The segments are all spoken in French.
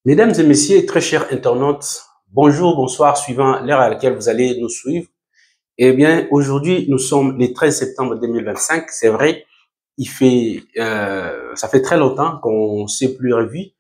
Mesdames et messieurs, très chers internautes, bonjour, bonsoir, suivant l'heure à laquelle vous allez nous suivre. Eh bien, aujourd'hui, nous sommes le 13 septembre 2025. C'est vrai, ça fait très longtemps qu'on ne s'est plus revu.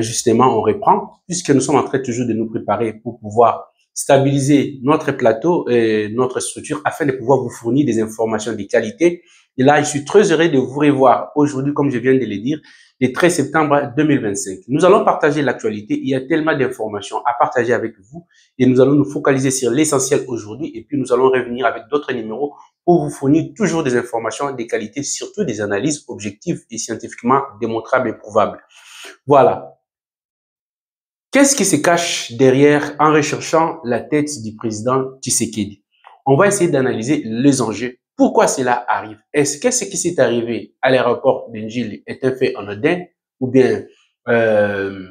Justement, on reprend, puisque nous sommes en train toujours de nous préparer pour pouvoir stabiliser notre plateau et notre structure afin de pouvoir vous fournir des informations de qualité. Et là, je suis très heureux de vous revoir aujourd'hui, comme je viens de le dire, le 13 septembre 2025. Nous allons partager l'actualité. Il y a tellement d'informations à partager avec vous et nous allons nous focaliser sur l'essentiel aujourd'hui et puis nous allons revenir avec d'autres numéros pour vous fournir toujours des informations de qualité, surtout des analyses objectives et scientifiquement démontrables et prouvables. Voilà. Qu'est-ce qui se cache derrière en recherchant la tête du président Tshisekedi? On va essayer d'analyser les enjeux. Pourquoi cela arrive? Est-ce que ce qui s'est arrivé à l'aéroport d'Enjil est un fait anodin ou bien euh,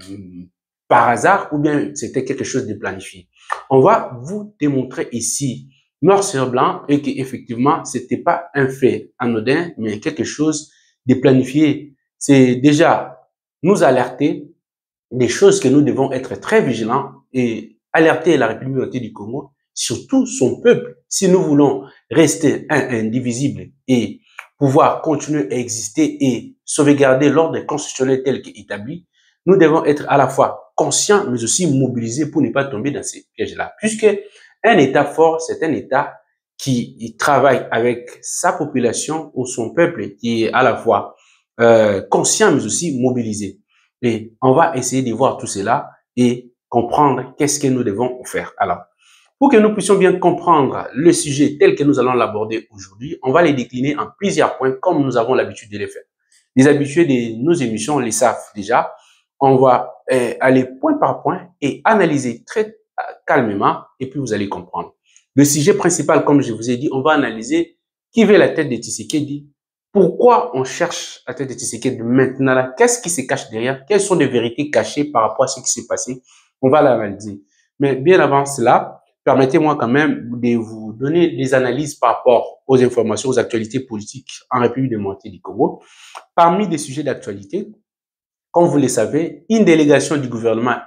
par hasard ou bien c'était quelque chose de planifié? On va vous démontrer ici noir sur blanc et qu'effectivement c'était pas un fait anodin mais quelque chose de planifié. C'est déjà nous alerter des choses que nous devons être très vigilants et alerter la République du Congo, surtout son peuple, si nous voulons rester indivisible et pouvoir continuer à exister et sauvegarder l'ordre constitutionnel tel qu'établi, nous devons être à la fois conscients, mais aussi mobilisés pour ne pas tomber dans ces pièges-là. Puisque un État fort, c'est un État qui travaille avec sa population ou son peuple, qui est à la fois conscient, mais aussi mobilisé. Et on va essayer de voir tout cela et comprendre qu'est-ce que nous devons faire. Alors, pour que nous puissions bien comprendre le sujet tel que nous allons l'aborder aujourd'hui, on va les décliner en plusieurs points comme nous avons l'habitude de les faire. Les habitués de nos émissions les savent déjà. On va aller point par point et analyser très calmement et puis vous allez comprendre. Le sujet principal, comme je vous ai dit, on va analyser qui veut la tête de Tshisekedi, pourquoi on cherche la tête de Tshisekedi maintenant là, qu'est-ce qui se cache derrière, quelles sont les vérités cachées par rapport à ce qui s'est passé, on va l'analyser. Mais bien avant cela, permettez-moi quand même de vous donner des analyses par rapport aux informations, aux actualités politiques en République démocratique du Congo. Parmi les sujets d'actualité, comme vous le savez, une délégation du gouvernement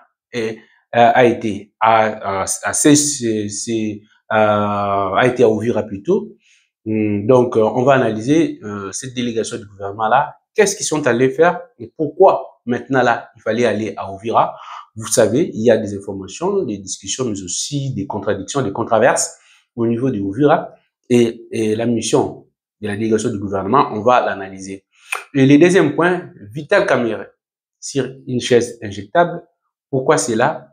a été a été à Ouvira plus tôt. Donc, on va analyser cette délégation du gouvernement-là. Qu'est-ce qu'ils sont allés faire et pourquoi maintenant là, il fallait aller à Ouvira. Vous savez, il y a des informations, des discussions, mais aussi des contradictions, des controverses au niveau de Ouvira. Et la mission de la délégation du gouvernement, on va l'analyser. Et le deuxième point, Vital Kamerhe sur une chaise injectable. Pourquoi c'est là?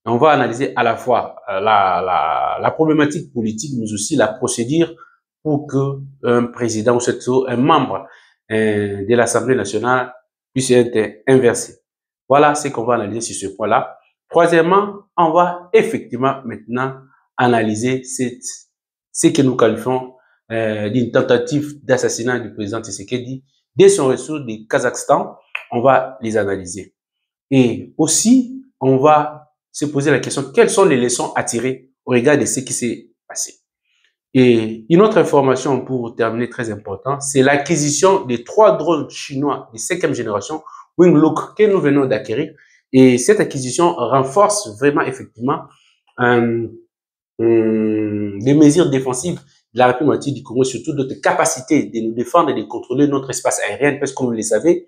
On va analyser à la fois la problématique politique, mais aussi la procédure pour que un président ou surtout un membre de l'Assemblée nationale puisse être inversé. Voilà ce qu'on va analyser sur ce point-là. Troisièmement, on va effectivement maintenant analyser ce que nous qualifions d'une tentative d'assassinat du président Tshisekedi dès son retour du Kazakhstan. On va les analyser. Et aussi, on va se poser la question, quelles sont les leçons à tirer au regard de ce qui s'est passé? Et une autre information pour terminer très important, c'est l'acquisition des 3 drones chinois de 5e génération Winglook que nous venons d'acquérir. Et cette acquisition renforce vraiment effectivement euh, les mesures défensives de la République du Congo, surtout notre capacité de nous défendre et de contrôler notre espace aérien, parce que comme vous le savez,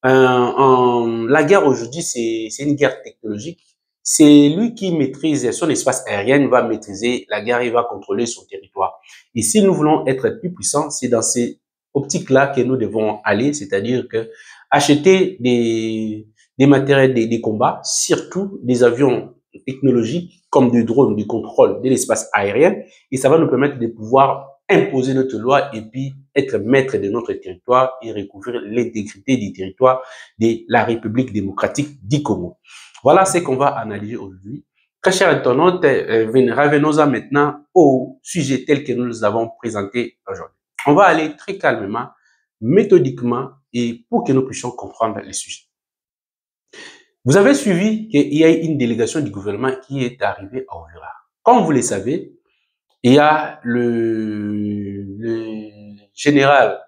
la guerre aujourd'hui, c'est une guerre technologique. C'est lui qui maîtrise son espace aérien, va maîtriser la guerre, il va contrôler son territoire. Et si nous voulons être plus puissants, c'est dans ces optiques-là que nous devons aller, c'est-à-dire que acheter des matériels, des combats, surtout des avions technologiques comme des drones, du contrôle de l'espace aérien, et ça va nous permettre de pouvoir imposer notre loi et puis être maître de notre territoire et recouvrir l'intégrité du territoire de la République démocratique du Congo. Voilà ce qu'on va analyser aujourd'hui. Très chers internautes, revenons-en maintenant au sujet tel que nous les avons présenté aujourd'hui. On va aller très calmement, méthodiquement et pour que nous puissions comprendre les sujets. Vous avez suivi qu'il y a une délégation du gouvernement qui est arrivée à Ouvira. Comme vous le savez, il y a le général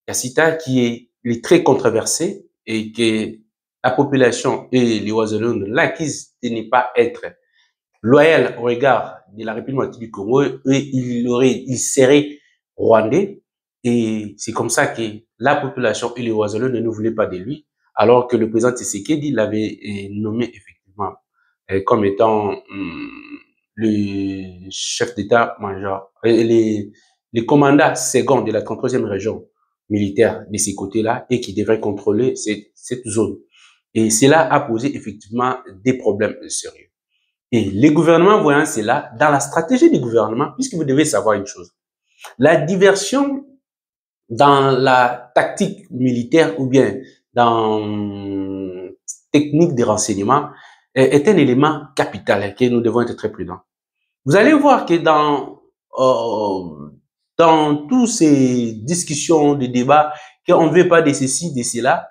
Yassita qui est très controversé et qui la population et les Oiselons l'accusent de ne pas être loyal au regard de la République du Congo, et il serait rwandais. Et c'est comme ça que la population et les Oiselons ne voulaient pas de lui, alors que le président Tshisekedi l'avait nommé effectivement comme étant le chef d'état-major, les commandants second de la 33e région militaire de ces côtés-là et qui devrait contrôler cette zone. Et cela a posé effectivement des problèmes sérieux. Et les gouvernements voyant cela, dans la stratégie du gouvernement, puisque vous devez savoir une chose, la diversion dans la tactique militaire ou bien dans technique de renseignement est un élément capital que nous devons être très prudents. Vous allez voir que dans toutes ces discussions, des débats, qu'on ne veut pas de ceci, de cela,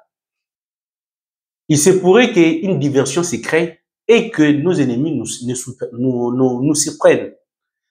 il se pourrait qu'une diversion se crée et que nos ennemis nous surprennent.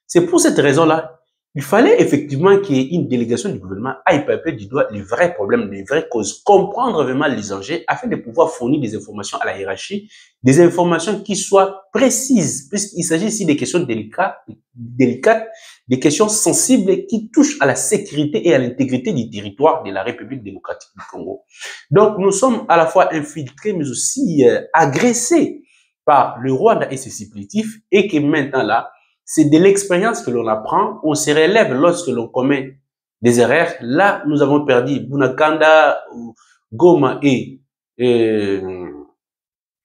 C'est pour cette raison-là, il fallait effectivement qu'il y ait une délégation du gouvernement aille palper du doigt les vrais problèmes, les vraies causes, comprendre vraiment les enjeux afin de pouvoir fournir des informations à la hiérarchie, des informations qui soient précises, puisqu'il s'agit ici des questions délicates, des questions sensibles qui touchent à la sécurité et à l'intégrité du territoire de la République démocratique du Congo. Donc, nous sommes à la fois infiltrés, mais aussi agressés par le Rwanda et ses supplétifs, et que maintenant là, c'est de l'expérience que l'on apprend, on se relève lorsque l'on commet des erreurs. Là, nous avons perdu Bunaganda, Goma et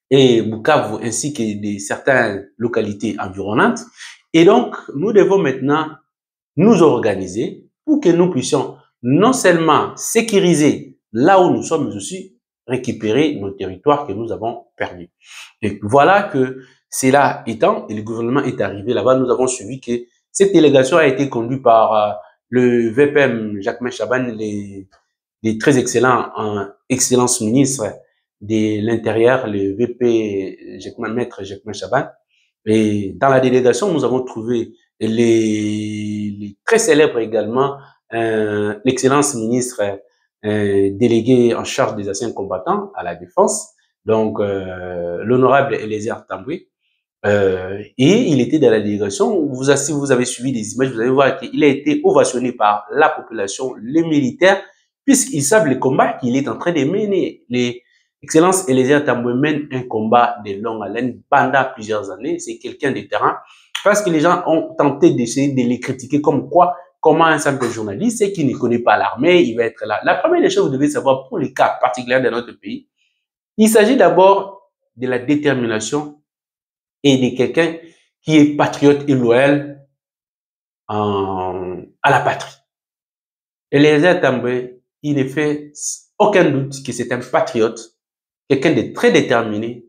Bukavu, ainsi que certaines localités environnantes. Et donc, nous devons maintenant nous organiser pour que nous puissions non seulement sécuriser là où nous sommes, mais aussi récupérer nos territoires que nous avons perdus. Et voilà que cela étant, et le gouvernement est arrivé là-bas, nous avons suivi que cette délégation a été conduite par le VPM Jacquemain Chaban, les très excellents excellence ministre de l'Intérieur, le VP Maître Jacquemain Chaban. Et dans la délégation, nous avons trouvé les très célèbres également, l'excellence ministre délégué en charge des anciens combattants à la défense, donc l'honorable Eliezer Tamboué, et il était dans la délégation. Si vous avez suivi les images, vous allez voir qu'il a été ovationné par la population, les militaires, puisqu'ils savent le combat qu'il est en train de mener. L'excellence Eliezer Tamboué mène un combat de longue haleine pendant plusieurs années. C'est quelqu'un de terrain, parce que les gens ont tenté d'essayer de les critiquer comme quoi, comment un simple journaliste qui ne connaît pas l'armée, il va être là. La première des choses, vous devez savoir, pour les cas particuliers de notre pays, il s'agit d'abord de la détermination et de quelqu'un qui est patriote et loyal à la patrie. Eliezer Tamboué, il ne fait aucun doute que c'est un patriote, quelqu'un de très déterminé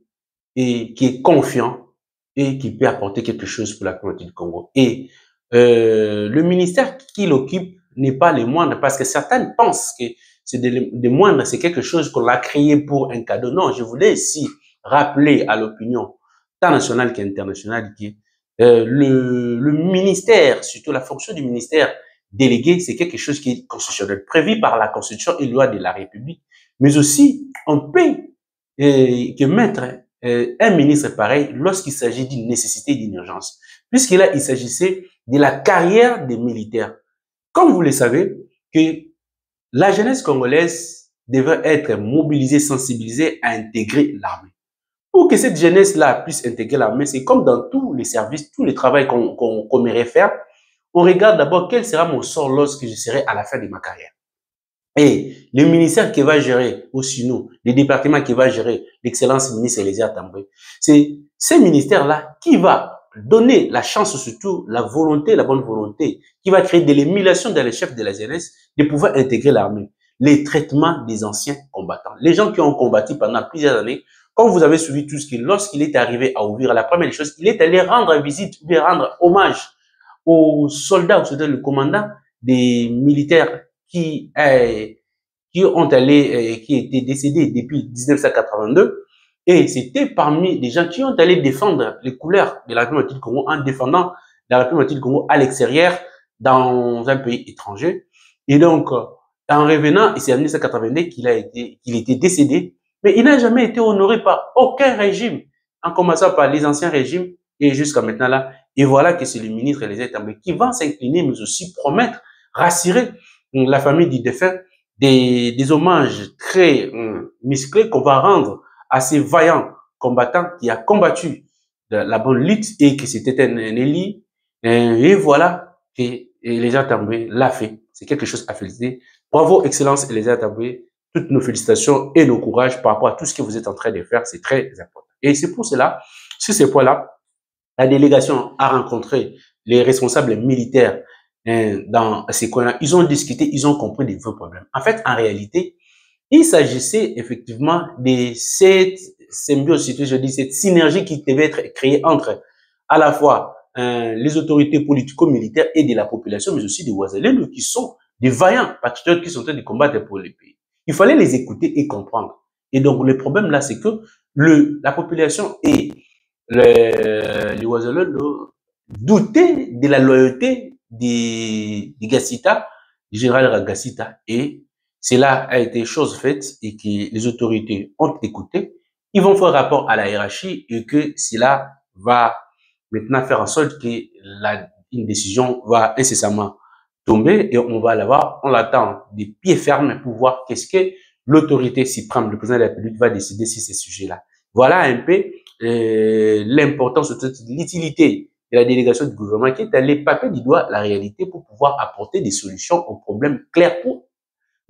et qui est confiant et qui peut apporter quelque chose pour la communauté du Congo. Et le ministère qu'il occupe n'est pas le moindre, parce que certains pensent que c'est des moindres, c'est quelque chose qu'on a créé pour un cadeau. Non, je voulais ici rappeler à l'opinion tant nationale qu'internationale que le ministère, surtout la fonction du ministère délégué, c'est quelque chose qui est constitutionnel, prévu par la Constitution et loi de la République. Mais aussi, on peut que mettre un ministre pareil lorsqu'il s'agit d'une nécessité, d'une urgence. Puisque là, il s'agissait de la carrière des militaires. Comme vous le savez, que la jeunesse congolaise devait être mobilisée, sensibilisée à intégrer l'armée. Pour que cette jeunesse-là puisse intégrer l'armée, c'est comme dans tous les services, tous les travaux qu'on aimerait faire, on regarde d'abord quel sera mon sort lorsque je serai à la fin de ma carrière. Et le ministère qui va gérer, aussi nous, le département qui va gérer l'excellence ministre Eliezer Tamboué, c'est ce ministère-là qui va donner la chance, surtout la volonté, la bonne volonté, qui va créer de l'émulation dans les chefs de la jeunesse de pouvoir intégrer l'armée. Les traitements des anciens combattants. Les gens qui ont combattu pendant plusieurs années, comme vous avez suivi tout ce qui, lorsqu'il est arrivé à ouvrir, la première chose, il est allé rendre visite, ou bien rendre hommage aux soldats, le commandant des militaires qui étaient décédés depuis 1982. Et c'était parmi les gens qui ont allé défendre les couleurs de la République du Congo en défendant la République du Congo à l'extérieur dans un pays étranger. Et donc, en revenant, et c'est en 1982 qu'il était décédé, Mais il n'a jamais été honoré par aucun régime, en commençant par les anciens régimes et jusqu'à maintenant là. Et voilà que c'est le ministre Eliezer Tambwe qui va s'incliner, mais aussi promettre, rassurer la famille du défunt des hommages très musclés qu'on va rendre à ces vaillants combattants qui a combattu la bonne lutte et que c'était un élu. Et voilà que Eliezer Tambwe l'a fait. C'est quelque chose à féliciter. Bravo, Excellence Eliezer Tambwe. Toutes nos félicitations et nos courages par rapport à tout ce que vous êtes en train de faire. C'est très important. Et c'est pour cela, sur ces points-là, la délégation a rencontré les responsables militaires dans ces coins-là. Ils ont discuté, ils ont compris des vrais problèmes. En fait, en réalité, il s'agissait effectivement de cette symbiose, je dis, cette synergie qui devait être créée entre à la fois les autorités politico-militaires et de la population, mais aussi des Ouazalènes qui sont des vaillants patriotes qui sont en train de combattre pour le pays. Il fallait les écouter et comprendre. Et donc, le problème là, c'est que la population et les Ouazalènes doutaient de la loyauté du Gassita, du général Gassita, et cela a été chose faite et que les autorités ont écouté. Ils vont faire rapport à la hiérarchie et que cela va maintenant faire en sorte que une décision va incessamment tomber et on va l'avoir, on l'attend des pieds fermes pour voir qu'est-ce que l'autorité suprême, le président de la République va décider sur ces sujets-là. Voilà un peu l'importance, l'utilité de la délégation du gouvernement qui est allée paper du doigt la réalité pour pouvoir apporter des solutions aux problèmes clairs pour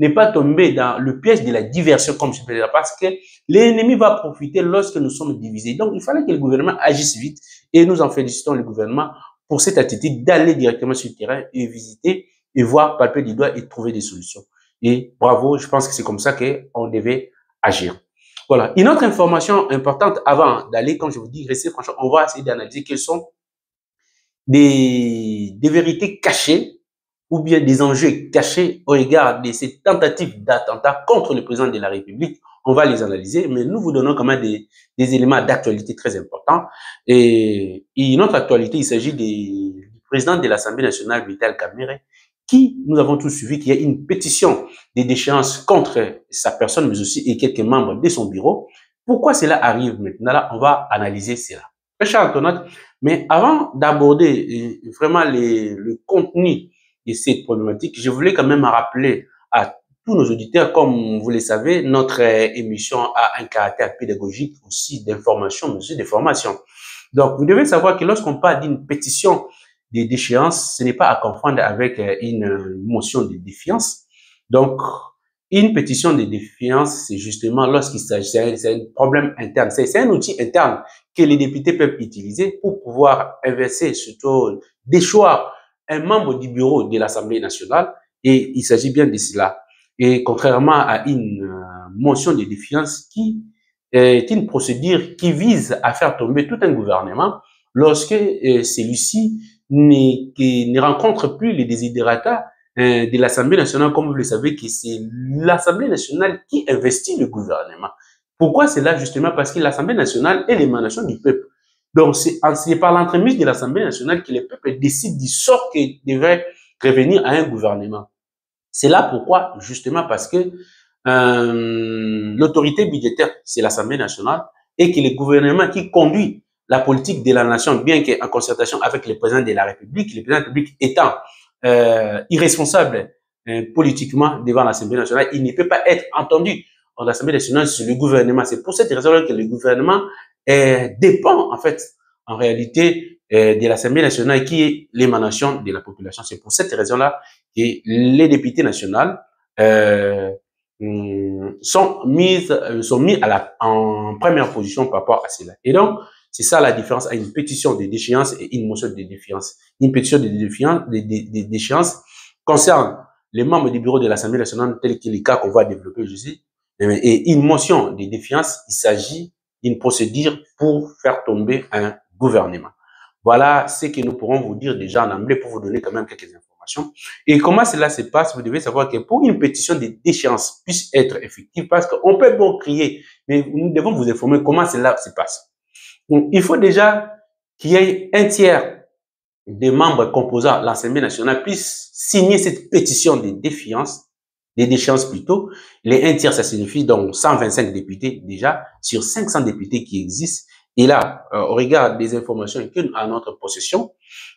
ne pas tomber dans le piège de la diversion, comme je peux dire, parce que l'ennemi va profiter lorsque nous sommes divisés. Donc, il fallait que le gouvernement agisse vite et nous en félicitons le gouvernement pour cette attitude d'aller directement sur le terrain et visiter et voir, palper du doigt et trouver des solutions. Et bravo, je pense que c'est comme ça qu'on devait agir. Voilà. Une autre information importante avant d'aller, comme je vous dis, restez franchement, on va essayer d'analyser quelles sont des vérités cachées ou bien des enjeux cachés au regard de ces tentatives d'attentat contre le président de la République. On va les analyser, mais nous vous donnons quand même des éléments d'actualité très importants. Et une autre actualité, il s'agit du président de l'Assemblée nationale, Vital Kamerhe, qui, nous avons tous suivi, qu'il y a une pétition de déchéance contre sa personne, mais aussi et quelques membres de son bureau. Pourquoi cela arrive maintenant? Là, on va analyser cela. Très cher Antoinette, mais avant d'aborder vraiment le contenu de cette problématique, je voulais quand même rappeler à tous nos auditeurs, comme vous le savez, notre émission a un caractère pédagogique aussi d'information, mais aussi de formation. Donc, vous devez savoir que lorsqu'on parle d'une pétition de déchéance, ce n'est pas à confondre avec une motion de défiance. Donc, une pétition de défiance, c'est justement lorsqu'il s'agit, c'est un problème interne, c'est un outil interne que les députés peuvent utiliser pour pouvoir inverser, surtout déchoir un membre du bureau de l'Assemblée nationale, et il s'agit bien de cela. Et contrairement à une motion de défiance qui est une procédure qui vise à faire tomber tout un gouvernement lorsque celui-ci ne rencontre plus les desiderata de l'Assemblée nationale, comme vous le savez, que c'est l'Assemblée nationale qui investit le gouvernement. Pourquoi c'est là justement? Parce que l'Assemblée nationale est l'émanation du peuple. Donc, c'est par l'entremise de l'Assemblée nationale que le peuple décide du sort qui devrait revenir à un gouvernement. C'est là pourquoi, justement, parce que l'autorité budgétaire, c'est l'Assemblée nationale, et que le gouvernement qui conduit la politique de la nation, bien qu'en concertation avec le président de la République, le président de la République étant irresponsable politiquement devant l'Assemblée nationale, il ne peut pas être entendu en Assemblée nationale sur le gouvernement. C'est pour cette raison que le gouvernement dépend, en fait, en réalité, de l'Assemblée nationale qui est l'émanation de la population. C'est pour cette raison-là que les députés nationaux sont mis en première position par rapport à cela. Et donc, c'est ça la différence à une pétition de déchéance et une motion de défiance. Une pétition de déchéance concerne les membres du bureau de l'Assemblée nationale, tel que les cas qu'on va développer aujourd'hui. Et une motion de défiance, il s'agit d'une procédure pour faire tomber un gouvernement. Voilà ce que nous pourrons vous dire déjà en anglais pour vous donner quand même quelques informations. Et comment cela se passe? Vous devez savoir que pour une pétition de déchéance puisse être effective, parce qu'on peut bon crier, mais nous devons vous informer comment cela se passe. Donc, il faut déjà qu'il y ait un tiers des membres composant l'Assemblée nationale puissent signer cette pétition de défiance des déchéances plutôt. Les 1 tiers, ça signifie donc 125 députés déjà sur 500 députés qui existent. Et là, au regard des informations que à notre possession,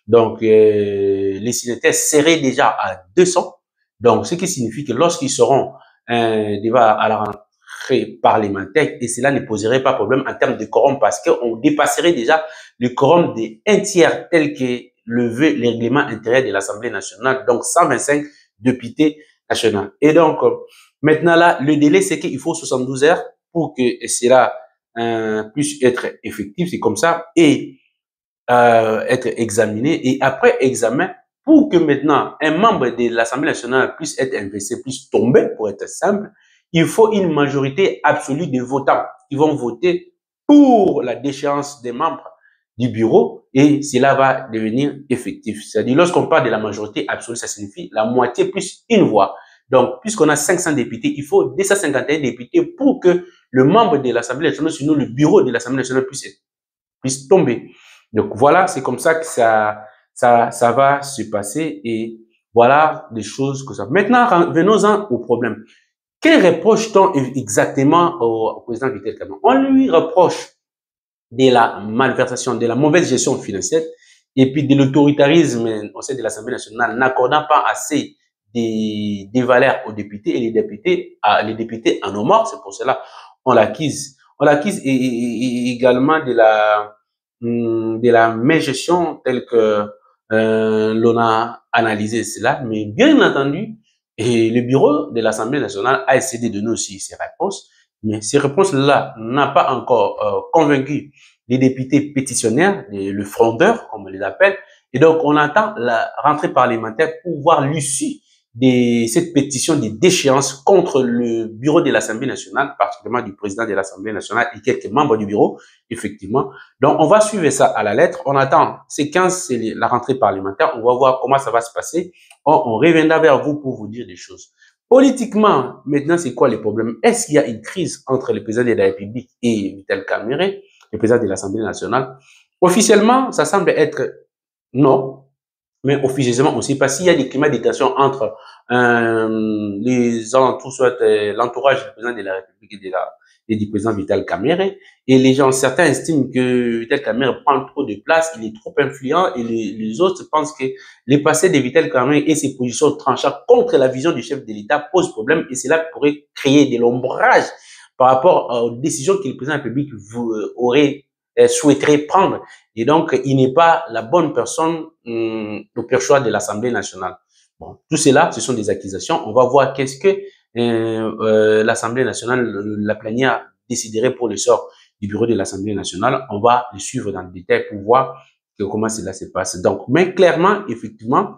donc les signataires seraient déjà à 200. Donc, ce qui signifie que lorsqu'ils seront débat à la rentrée parlementaire, et cela ne poserait pas problème en termes de quorum parce qu'on dépasserait déjà le quorum des 1 tiers tel que le veut le règlement intérieur de l'Assemblée nationale, donc 125 députés nationaux. Et donc, maintenant là, le délai, c'est qu'il faut 72 heures pour que cela puisse être effectif, c'est comme ça, et être examiné. Et après examen, pour que maintenant un membre de l'Assemblée nationale puisse être investi, puisse tomber, pour être simple, il faut une majorité absolue de votants qui vont voter pour la déchéance des membres du bureau et cela va devenir effectif. C'est-à-dire, lorsqu'on parle de la majorité absolue, ça signifie la moitié plus une voix. Donc, puisqu'on a 500 députés, il faut 251 députés pour que le membre de l'Assemblée nationale, sinon le bureau de l'Assemblée nationale puisse tomber. Donc, voilà, c'est comme ça que ça va se passer et voilà des choses que ça. Maintenant, venons-en au problème. Quel reproche-t-on exactement au président Vital Kamerhe? On lui reproche de la malversation, de la mauvaise gestion financière et puis de l'autoritarisme au sein de l'Assemblée nationale, n'accordant pas assez des valeurs aux députés et les députés en ont marre. C'est pour cela on l'accuse. On l'accuse également de la mégestion telle que l'on a analysé cela, mais bien entendu, et le bureau de l'Assemblée nationale a essayé de donner aussi ses réponses, mais ces réponses-là n'ont pas encore convaincu les députés pétitionnaires, le frondeur, comme on les appelle, et donc on attend la rentrée parlementaire pour voir l'issue de cette pétition de déchéance contre le bureau de l'Assemblée nationale, particulièrement du président de l'Assemblée nationale et quelques membres du bureau, effectivement. Donc, on va suivre ça à la lettre. On attend, c'est 15, c'est la rentrée parlementaire. On va voir comment ça va se passer. On reviendra vers vous pour vous dire des choses. Politiquement, maintenant, c'est quoi les problèmes? Est-ce qu'il y a une crise entre le président de la République et Vital Kamerhe, le président de l'Assemblée nationale? Officiellement, ça semble être non. Mais officieusement, on ne sait pas s'il y a des climats de tension entre les alentours, soit l'entourage du président de la République et du président Vital Kamerhe. Et les gens, certains estiment que Vital Kamerhe prend trop de place, il est trop influent, et les autres pensent que le passé de Vital Kamerhe et ses positions tranchantes contre la vision du chef de l'État posent problème, et cela pourrait créer de l'ombrage par rapport aux décisions que le président de la République souhaiterait prendre. Et donc, il n'est pas la bonne personne au perchoir de l'Assemblée nationale. Bon, tout cela, ce sont des accusations. On va voir qu'est-ce que l'Assemblée nationale, la plénière, déciderait pour le sort du bureau de l'Assemblée nationale. On va le suivre dans le détail pour voir comment cela se passe. Donc, mais clairement, effectivement,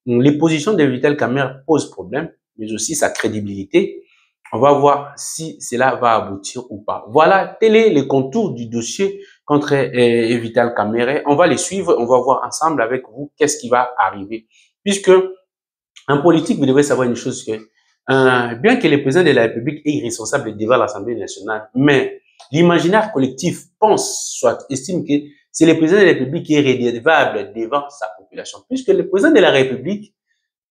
les positions de Vital Kamerhe posent problème, mais aussi sa crédibilité. On va voir si cela va aboutir ou pas. Voilà, tel est le contour du dossier contre Vital Kamerhe. On va les suivre, on va voir ensemble avec vous qu'est-ce qui va arriver. Puisque en politique, vous devez savoir une chose que bien que le président de la République est irresponsable devant l'Assemblée nationale, mais l'imaginaire collectif estime que c'est le président de la République qui est redevable devant sa population. Puisque le président de la République,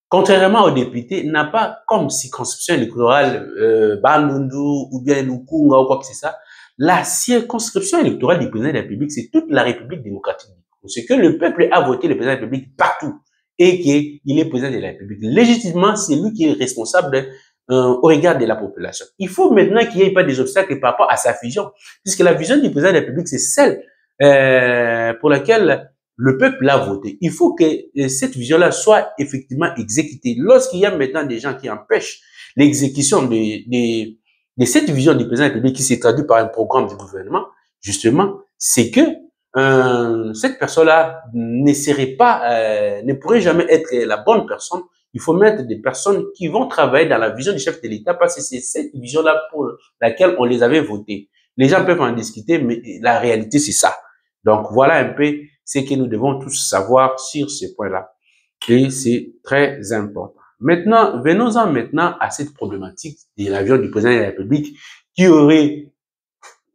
contrairement aux députés, n'a pas comme circonscription électorale Bandundu ou bien Lukunga ou quoi que ce soit. La circonscription électorale du président de la République, c'est toute la République démocratique. C'est que le peuple a voté le président de la République partout et qu'il est président de la République. Légitimement, c'est lui qui est responsable au regard de la population. Il faut maintenant qu'il n'y ait pas des obstacles par rapport à sa vision, puisque la vision du président de la République, c'est celle pour laquelle le peuple a voté. Il faut que cette vision-là soit effectivement exécutée. Lorsqu'il y a maintenant des gens qui empêchent l'exécution de cette vision du président de la République qui s'est traduite par un programme du gouvernement, justement, c'est que cette personne-là ne pourrait jamais être la bonne personne. Il faut mettre des personnes qui vont travailler dans la vision du chef de l'État parce que c'est cette vision-là pour laquelle on les avait votés. Les gens peuvent en discuter, mais la réalité, c'est ça. Donc, voilà un peu ce que nous devons tous savoir sur ce point-là. Et c'est très important. Maintenant, venons-en maintenant à cette problématique de l'avion du président de la République qui aurait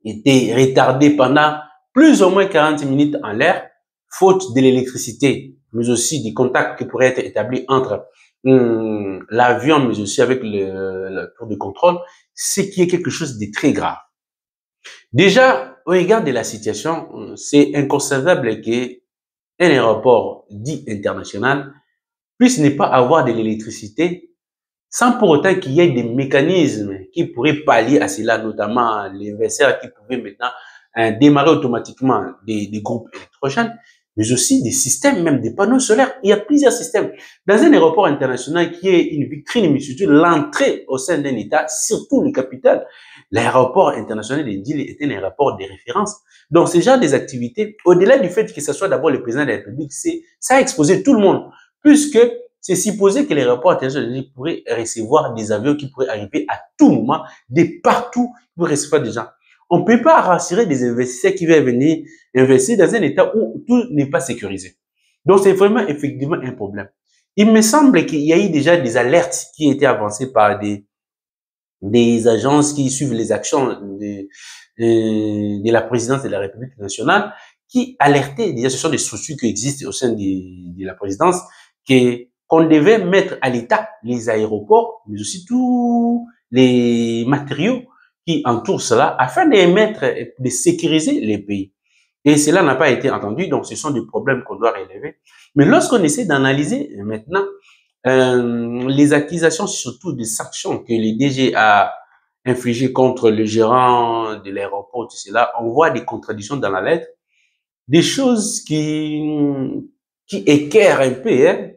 été retardé pendant plus ou moins 40 minutes en l'air, faute de l'électricité, mais aussi des contacts qui pourraient être établis entre l'avion, mais aussi avec la tour de contrôle, c'est qui est quelque chose de très grave. Déjà, au regard de la situation, c'est inconcevable qu'un aéroport dit international puisse ne pas avoir de l'électricité sans pour autant qu'il y ait des mécanismes qui pourraient pallier à cela, notamment les VSR qui pouvaient maintenant démarrer automatiquement des groupes électrogènes, mais aussi des systèmes, même des panneaux solaires. Il y a plusieurs systèmes. Dans un aéroport international qui est une vitrine, mais surtout l'entrée au sein d'un État, surtout le capital, l'aéroport international de Dili est un aéroport de référence. Donc, ce genre des activités, au-delà du fait que ce soit d'abord le président de la République, ça a exposé tout le monde, puisque c'est supposé que l'aéroport international pourrait recevoir des avions qui pourraient arriver à tout moment, de partout, pour recevoir des gens. On ne peut pas rassurer des investisseurs qui veulent venir investir dans un État où tout n'est pas sécurisé. Donc, c'est vraiment effectivement un problème. Il me semble qu'il y a eu déjà des alertes qui ont été avancées par des agences qui suivent les actions de la présidence de la République nationale, qui alertaient, déjà, ce sont des structures qui existent au sein de la présidence, qu'on devait mettre à l'état les aéroports, mais aussi tous les matériaux qui entourent cela, afin de sécuriser les pays. Et cela n'a pas été entendu, donc ce sont des problèmes qu'on doit relever. Mais lorsqu'on essaie d'analyser maintenant les accusations, surtout des sanctions que le DG a infligées contre le gérant de l'aéroport, tout cela, on voit des contradictions dans la lettre, des choses qui équerrent un peu, hein,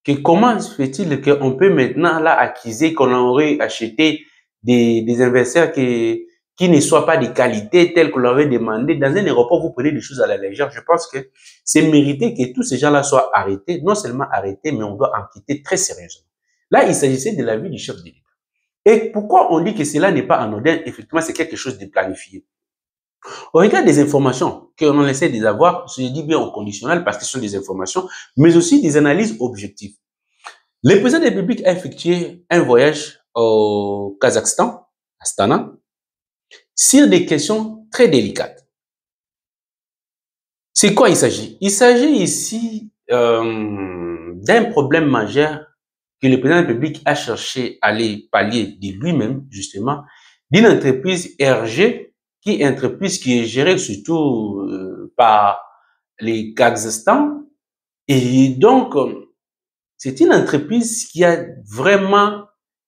que comment se fait-il qu'on peut maintenant là accuser qu'on aurait acheté des investisseurs qui ne soient pas de qualité telle qu'on l'avait demandé. Dans un aéroport, vous prenez des choses à la légère. Je pense que c'est mérité que tous ces gens-là soient arrêtés, non seulement arrêtés, mais on doit enquêter très sérieusement. Là, il s'agissait de la vie du chef de l'État. Et pourquoi on dit que cela n'est pas anodin? Effectivement, c'est quelque chose de planifié. Au regard des informations qu'on essaie de avoir, je dis bien au conditionnel parce que ce sont des informations, mais aussi des analyses objectives. Le président de la République a effectué un voyage au Kazakhstan, Astana, sur des questions très délicates. C'est quoi il s'agit? Il s'agit ici d'un problème majeur que le président de la République a cherché à aller pallier de lui-même, justement, d'une entreprise RG, qui est une entreprise qui est gérée surtout par les Kazakhstan. Et donc, c'est une entreprise qui a vraiment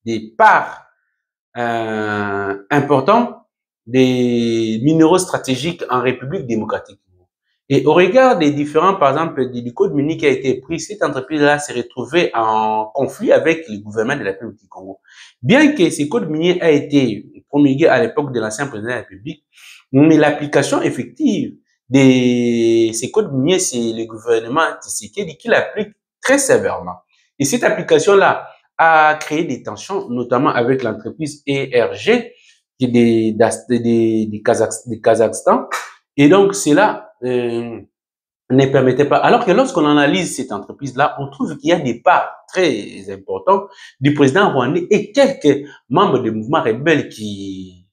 des parts importantes des minéraux stratégiques en République démocratique. Et au regard des différents, par exemple, du code minier qui a été pris, cette entreprise-là s'est retrouvée en conflit avec le gouvernement de la République du Congo. Bien que ce code minier a été promulgué à l'époque de l'ancien président de la République, mais l'application effective de ces codes miniers, c'est le gouvernement Tshisekedi qui l'applique très sévèrement. Et cette application-là a créé des tensions, notamment avec l'entreprise ERG, qui est des Kazakhstan. Et donc, cela ne permettait pas. Alors que lorsqu'on analyse cette entreprise-là, on trouve qu'il y a des parts très importantes du président rwandais et quelques membres du mouvement rebelle qui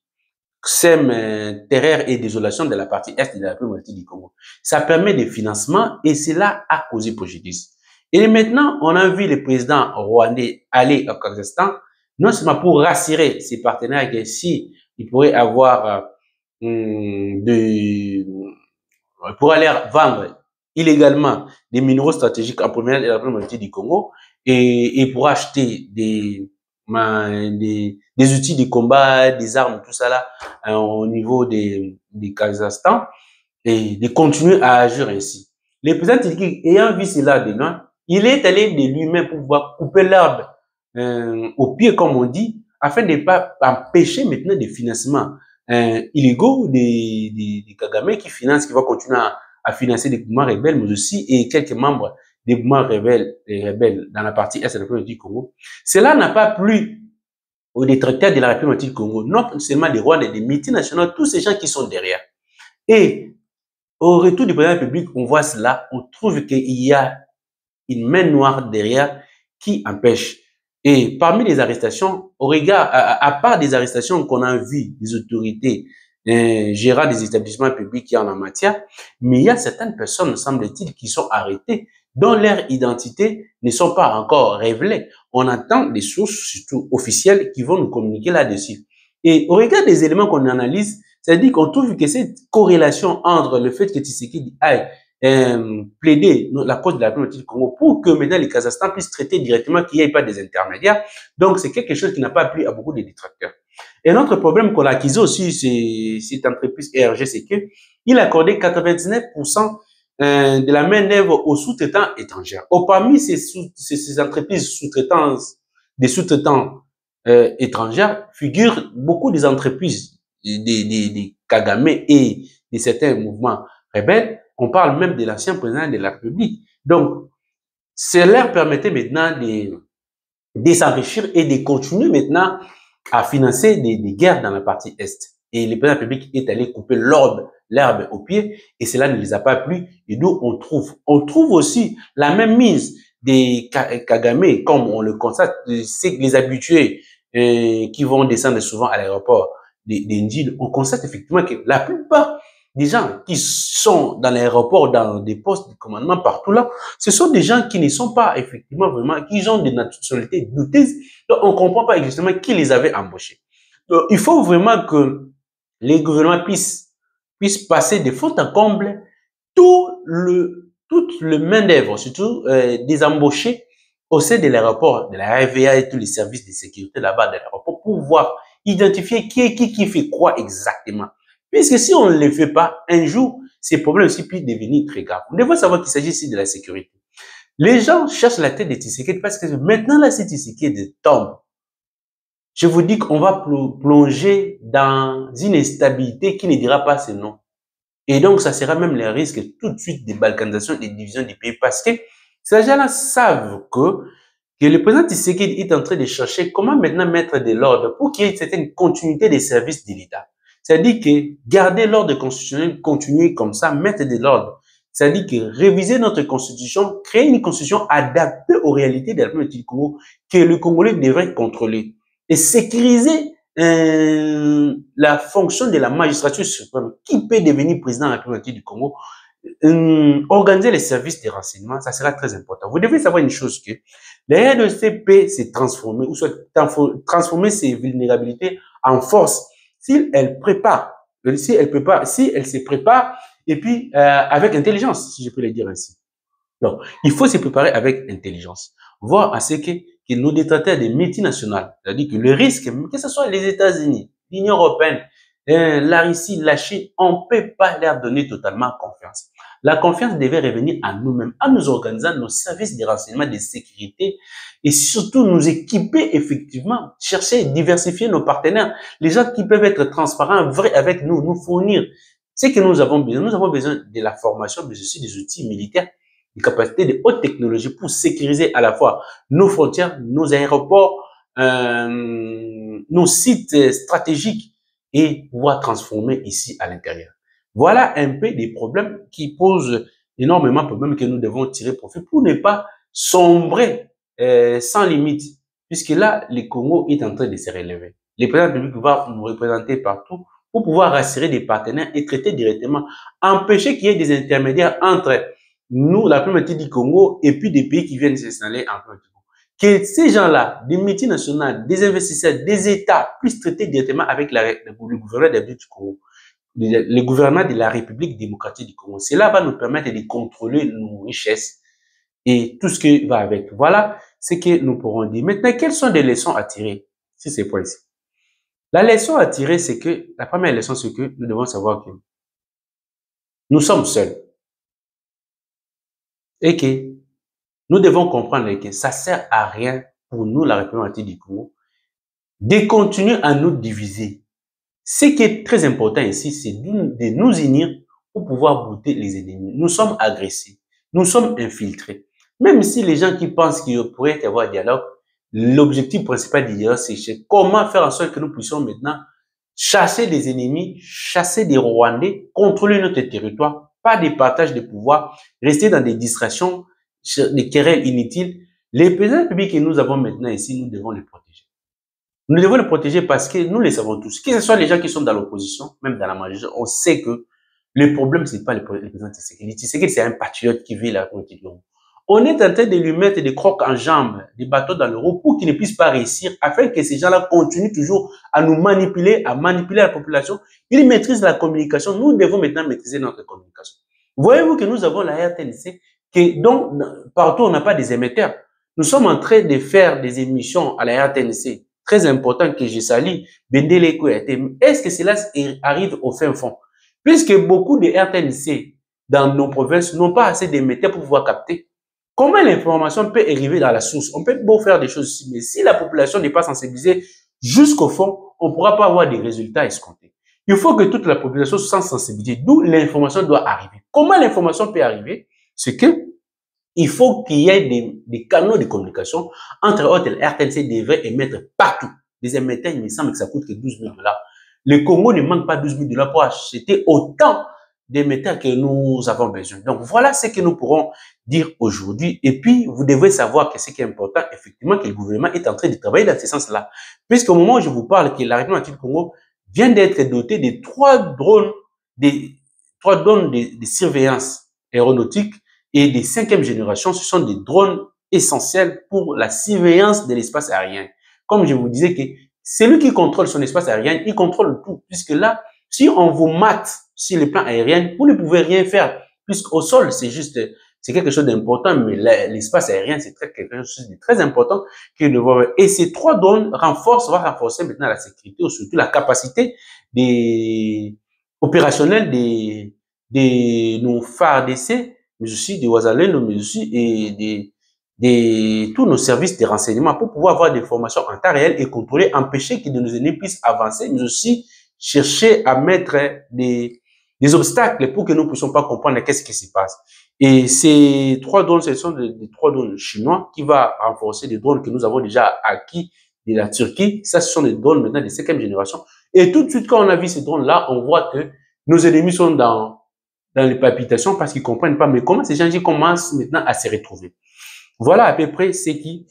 sèment terreur et désolation de la partie est de la République du Congo. Ça permet des financements et cela a causé préjudice. Et maintenant, on a vu le président rwandais aller au Kazakhstan, non seulement pour rassurer ses partenaires que si il pourrait avoir pour aller vendre illégalement des minéraux stratégiques en première et la première moitié du Congo et pour acheter des outils de combat, des armes, tout ça là, au niveau des Kazakhstan et de continuer à agir ainsi. Le président Tshisekedi, ayant vu cela de loin, il est allé de lui-même pour pouvoir couper l'herbe au pied, comme on dit, afin de ne pas empêcher maintenant des financements illégaux des Kagame qui financent, qui vont continuer à financer des mouvements rebelles, mais aussi et quelques membres des mouvements rebelles dans la partie est de la République du Congo. Cela n'a pas plu aux détracteurs de la République du Congo, non seulement des Rwandais, des multinationaux, tous ces gens qui sont derrière. Et au retour du président de la République, on voit cela, on trouve qu'il y a une main noire derrière qui empêche. Et parmi les arrestations, au regard, à part des arrestations qu'on a vues des autorités gérant des établissements publics qui en matière, mais il y a certaines personnes, semble-t-il, qui sont arrêtées dont leurs identités ne sont pas encore révélées. On attend des sources, surtout officielles, qui vont nous communiquer là-dessus. Et au regard des éléments qu'on analyse, c'est-à-dire qu'on trouve que cette corrélation entre le fait que Tshisekedi aille plaider la cause de la République du Congo pour que maintenant le Kazakhstan puisse traiter directement, qu'il n'y ait pas des intermédiaires. Donc, c'est quelque chose qui n'a pas plu à beaucoup de détracteurs. Et notre problème qu'on a accusé aussi, cette entreprise ERG, c'est qu'il accordait 99% de la main-d'œuvre aux sous-traitants étrangers. Parmi ces entreprises sous-traitantes, des sous-traitants étrangères, figurent beaucoup des entreprises, des Kagame et de certains mouvements rebelles. On parle même de l'ancien président de la République. Donc, cela leur permettait maintenant de s'enrichir et de continuer maintenant à financer des guerres dans la partie Est. Et le président de la République est allé couper l'herbe au pied et cela ne les a pas plu. Et d'où on trouve aussi la même mise des Kagame, comme on le constate, c'est que les habitués qui vont descendre souvent à l'aéroport d'Indil, on constate effectivement que la plupart des gens qui sont dans l'aéroport, dans des postes de commandement partout là, ce sont des gens qui ne sont pas effectivement vraiment, qui ont des nationalités douteuses. Donc, on ne comprend pas exactement qui les avait embauchés. Donc, il faut vraiment que les gouvernements puissent passer de fond en comble toute le main-d'œuvre, surtout des embauchés au sein de l'aéroport, de la RVA et tous les services de sécurité là-bas de l'aéroport pour pouvoir identifier qui fait quoi exactement. Puisque si on ne le fait pas, un jour, ces problèmes aussi peuvent devenir très graves. Nous devons savoir qu'il s'agit ici de la sécurité. Les gens cherchent la tête de Tshisekedi parce que maintenant, là, si Tshisekedi tombe, je vous dis qu'on va plonger dans une instabilité qui ne dira pas ce nom. Et donc, ça sera même le risque tout de suite des balkanisation et des divisions du pays parce que ces gens-là savent que le président Tshisekedi est en train de chercher comment maintenant mettre de l'ordre pour qu'il y ait une certaine continuité des services de l'État. C'est-à-dire que garder l'ordre constitutionnel, continuer comme ça, mettre de l'ordre. C'est-à-dire que réviser notre constitution, créer une constitution adaptée aux réalités de la République du Congo que le Congolais devrait contrôler et sécuriser la fonction de la magistrature suprême. Qui peut devenir président de la République du Congo? Organiser les services de renseignement, ça sera très important. Vous devez savoir une chose que la RDC peut se transformer ou soit transformer ses vulnérabilités en force si elle se prépare et puis avec intelligence, si je peux le dire ainsi. Donc, il faut se préparer avec intelligence, voir à ce que nos détracteurs des multinationales, c'est-à-dire que le risque, que ce soit les États-Unis, l'Union européenne, la Russie, la Chine, on ne peut pas leur donner totalement confiance. La confiance devait revenir à nous-mêmes, en nous organisant nos services de renseignement, de sécurité et surtout nous équiper effectivement, chercher, diversifier nos partenaires, les gens qui peuvent être transparents, vrais avec nous, nous fournir ce que nous avons besoin. Nous avons besoin de la formation, mais aussi des outils militaires, des capacités de haute technologie pour sécuriser à la fois nos frontières, nos aéroports, nos sites stratégiques et pouvoir transformer ici à l'intérieur. Voilà un peu des problèmes qui posent énormément de problèmes que nous devons tirer profit pour ne pas sombrer sans limite, puisque là, le Congo est en train de se relever. Le président de la République va nous représenter partout pour pouvoir rassurer des partenaires et traiter directement, empêcher qu'il y ait des intermédiaires entre nous, la première partie du Congo, et puis des pays qui viennent s'installer en France. Que ces gens-là, des multinationales, des investisseurs, des États, puissent traiter directement avec le gouvernement du Congo, le gouvernement de la République démocratique du Congo. Cela va nous permettre de contrôler nos richesses et tout ce qui va avec. Voilà ce que nous pourrons dire. Maintenant, quelles sont les leçons à tirer sur ces points-ci? La leçon à tirer, c'est que, la première leçon, c'est que nous devons savoir que nous sommes seuls. Et que nous devons comprendre que ça sert à rien pour nous, la République du Congo, de continuer à nous diviser. Ce qui est très important ici, c'est de nous unir pour pouvoir bouter les ennemis. Nous sommes agressés, nous sommes infiltrés. Même si les gens qui pensent qu'il pourrait y avoir un dialogue, l'objectif principal du dialogue, c'est comment faire en sorte que nous puissions maintenant chasser des ennemis, chasser des Rwandais, contrôler notre territoire, pas de partage de pouvoir, rester dans des distractions, des querelles inutiles. Les présidents publics que nous avons maintenant ici, nous devons les protéger. Nous devons les protéger parce que nous les savons tous. Que ce soit les gens qui sont dans l'opposition, même dans la majorité, on sait que le problème, c'est pas le président Tshisekedi. Tshisekedi, c'est un patriote qui vit la République. On est en train de lui mettre des crocs en jambes, des bâtons dans le roues pour qu'il ne puisse pas réussir, afin que ces gens-là continuent toujours à nous manipuler, à manipuler la population. Ils maîtrisent la communication. Nous devons maintenant maîtriser notre communication. Voyez-vous que nous avons la RTNC, donc partout on n'a pas des émetteurs. Nous sommes en train de faire des émissions à la RTNC, très important que je salue, Bendele Kouyaté. Est-ce que cela arrive au fin fond? Puisque beaucoup de RTNC dans nos provinces n'ont pas assez d'émetteurs pour pouvoir capter. Comment l'information peut arriver dans la source? On peut beau faire des choses ici, mais si la population n'est pas sensibilisée jusqu'au fond, on ne pourra pas avoir des résultats escomptés. Il faut que toute la population soit sensibilisée, d'où l'information doit arriver. Comment l'information peut arriver? C'est que il faut qu'il y ait des canaux de communication. Entre autres, le RTNC devrait émettre partout. Des émetteurs, il me semble que ça coûte que 12 000 $. Le Congo ne manque pas 12 000 $ pour acheter autant d'émetteurs que nous avons besoin. Donc, voilà ce que nous pourrons dire aujourd'hui. Et puis, vous devez savoir que ce qui est important, effectivement, que le gouvernement est en train de travailler dans ce sens-là. Puisqu'au moment où je vous parle que la République du Congo vient d'être dotée de 3 drones de surveillance aéronautique et des 5e génération, ce sont des drones essentiels pour la surveillance de l'espace aérien. Comme je vous disais que celui qui contrôle son espace aérien, il contrôle tout. Puisque là, si on vous mate sur le plan aérien, vous ne pouvez rien faire. Puisqu'au sol, c'est quelque chose d'important, mais l'espace aérien, c'est quelque chose de très important que nous devons. Et ces 3 drones vont renforcer maintenant la sécurité, ou surtout la capacité opérationnelle de nos phares d'essai, mais aussi des Ouazalendo, mais aussi tous nos services de renseignement pour pouvoir avoir des informations en temps réel et contrôler, empêcher que nos ennemis puissent avancer, mais aussi chercher à mettre des obstacles pour que nous ne puissions pas comprendre qu'est-ce qui se passe. Et ces 3 drones, ce sont des 3 drones chinois qui vont renforcer des drones que nous avons déjà acquis de la Turquie. Ça, ce sont des drones maintenant de 5e génération. Et tout de suite, quand on a vu ces drones-là, on voit que nos ennemis sont dans les palpitations parce qu'ils ne comprennent pas. Mais comment ces gens commencent maintenant à se retrouver? Voilà à peu près ce qui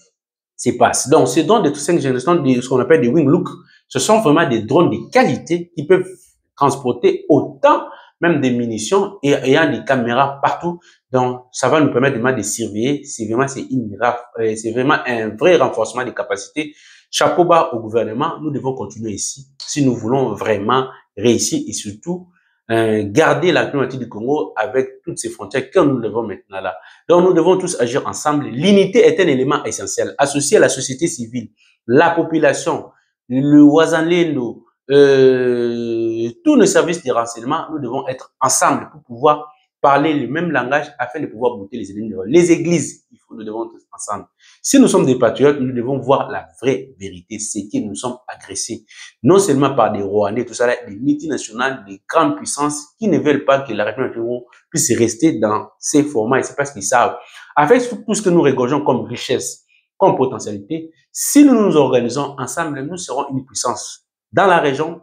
se passe. Donc, ces drones de 5e génération, ce qu'on appelle des Winglook, ce sont vraiment des drones de qualité qui peuvent transporter autant même des munitions et ayant des caméras partout. Donc, ça va nous permettre vraiment de surveiller. C'est vraiment un vrai renforcement des capacités. Chapeau bas au gouvernement. Nous devons continuer ici si nous voulons vraiment réussir et surtout garder la République du Congo avec toutes ces frontières que nous devons maintenant là. Donc, nous devons tous agir ensemble. L'unité est un élément essentiel. Associé à la société civile, la population, le Ouazalendo, tous nos services de renseignement, nous devons être ensemble pour pouvoir parler le même langage afin de pouvoir bouter les ennemis. Les églises, nous devons être ensemble. Si nous sommes des patriotes, nous devons voir la vraie vérité, c'est que nous sommes agressés, non seulement par des Rwandais, tout ça, là, des multinationales, des grandes puissances qui ne veulent pas que la République du Congo puisse rester dans ces formats, et c'est parce qu'ils savent. Avec tout ce que nous regorgeons comme richesse, comme potentialité, si nous nous organisons ensemble, nous serons une puissance dans la région,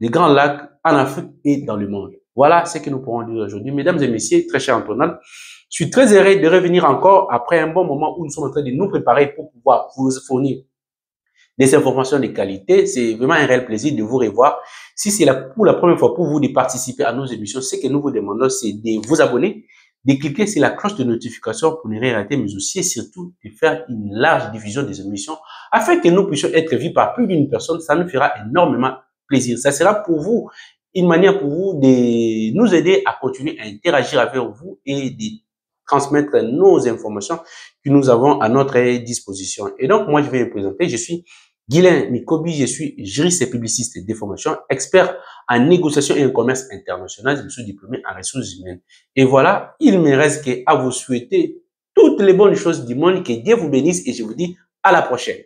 des Grands Lacs, en Afrique et dans le monde. Voilà ce que nous pourrons dire aujourd'hui. Mesdames et messieurs, très cher Antoine, je suis très heureux de revenir encore après un bon moment où nous sommes en train de nous préparer pour pouvoir vous fournir des informations de qualité. C'est vraiment un réel plaisir de vous revoir. Si c'est pour la première fois pour vous de participer à nos émissions, ce que nous vous demandons, c'est de vous abonner, de cliquer sur la cloche de notification pour ne rien rater, mais aussi et surtout de faire une large diffusion des émissions afin que nous puissions être vus par plus d'une personne. Ça nous fera énormément plaisir. Ça sera pour vous une manière pour vous de nous aider à continuer à interagir avec vous et de transmettre nos informations que nous avons à notre disposition. Et donc, moi, je vais me présenter. Je suis Guylain Mikobi, je suis juriste et publiciste de formation, expert en négociation et en commerce international. Je suis diplômé en ressources humaines. Et voilà, il me reste qu'à vous souhaiter toutes les bonnes choses du monde. Que Dieu vous bénisse et je vous dis à la prochaine.